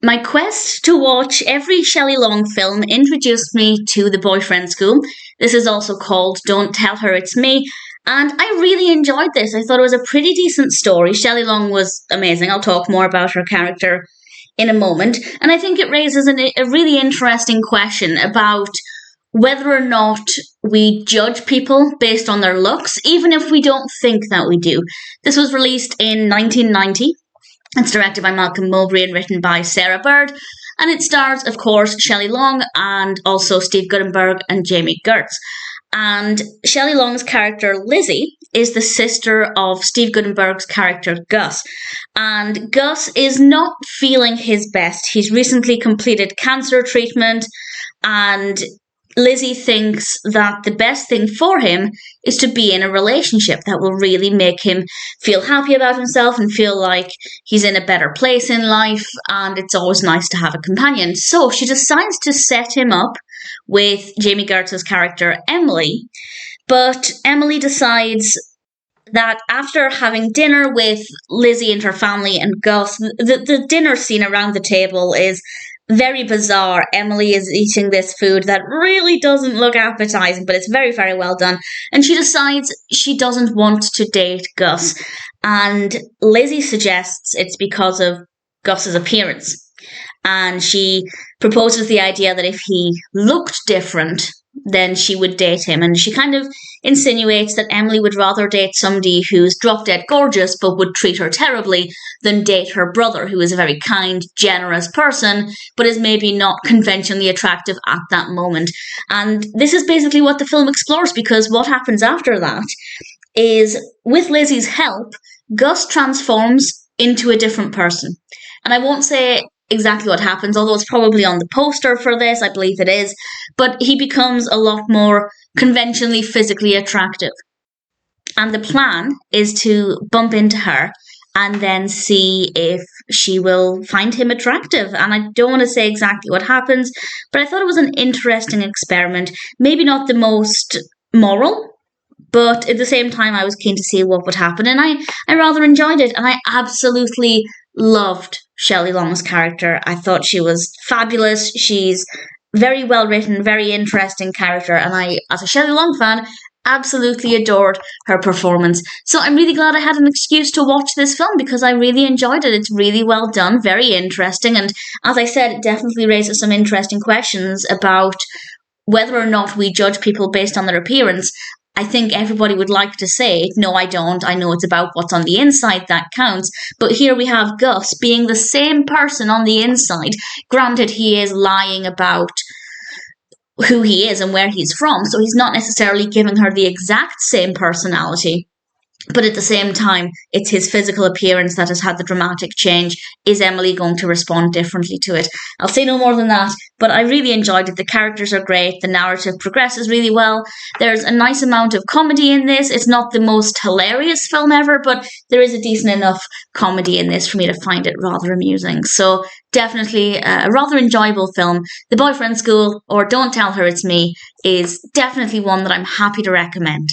My quest to watch every Shelley Long film introduced me to The Boyfriend School. This is also called Don't Tell Her It's Me. And I really enjoyed this. I thought it was a pretty decent story. Shelley Long was amazing. I'll talk more about her character in a moment. And I think it raises a really interesting question about whether or not we judge people based on their looks, even if we don't think that we do. This was released in 1990. It's directed by Malcolm Mowbray and written by Sarah Bird. And it stars, of course, Shelley Long and also Steve Guttenberg and Jami Gertz. And Shelley Long's character, Lizzie, is the sister of Steve Guttenberg's character, Gus. And Gus is not feeling his best. He's recently completed cancer treatment, and Lizzie thinks that the best thing for him is to be in a relationship that will really make him feel happy about himself and feel like he's in a better place in life, and it's always nice to have a companion. So she decides to set him up with Jami Gertz's character, Emily. But Emily decides that after having dinner with Lizzie and her family and Gus, the dinner scene around the table is very bizarre. Emily is eating this food that really doesn't look appetizing, but it's very, very well done. And she decides she doesn't want to date Gus. And Lizzie suggests it's because of Gus's appearance. And she proposes the idea that if he looked different, then she would date him. And she kind of insinuates that Emily would rather date somebody who's drop-dead gorgeous but would treat her terribly than date her brother, who is a very kind, generous person, but is maybe not conventionally attractive at that moment. And this is basically what the film explores, because what happens after that is, with Lizzie's help, Gus transforms into a different person. And I won't say exactly what happens, although it's probably on the poster for this, I believe it is, but he becomes a lot more conventionally physically attractive. And the plan is to bump into her and then see if she will find him attractive. And I don't want to say exactly what happens, but I thought it was an interesting experiment. Maybe not the most moral, but at the same time I was keen to see what would happen, and I rather enjoyed it, and I absolutely loved Shelley Long's character. I thought she was fabulous. She's very well written, very interesting character, and I, as a Shelley Long fan, absolutely adored her performance. So I'm really glad I had an excuse to watch this film, because I really enjoyed it. It's really well done, very interesting, and as I said, it definitely raises some interesting questions about whether or not we judge people based on their appearance. I think everybody would like to say, no, I don't. I know it's about what's on the inside that counts. But here we have Gus being the same person on the inside. Granted, he is lying about who he is and where he's from, so he's not necessarily giving her the exact same personality. But at the same time, it's his physical appearance that has had the dramatic change. Is Emily going to respond differently to it? I'll say no more than that, but I really enjoyed it. The characters are great. The narrative progresses really well. There's a nice amount of comedy in this. It's not the most hilarious film ever, but there is a decent enough comedy in this for me to find it rather amusing. So definitely a rather enjoyable film. The Boyfriend School, or Don't Tell Her It's Me, is definitely one that I'm happy to recommend.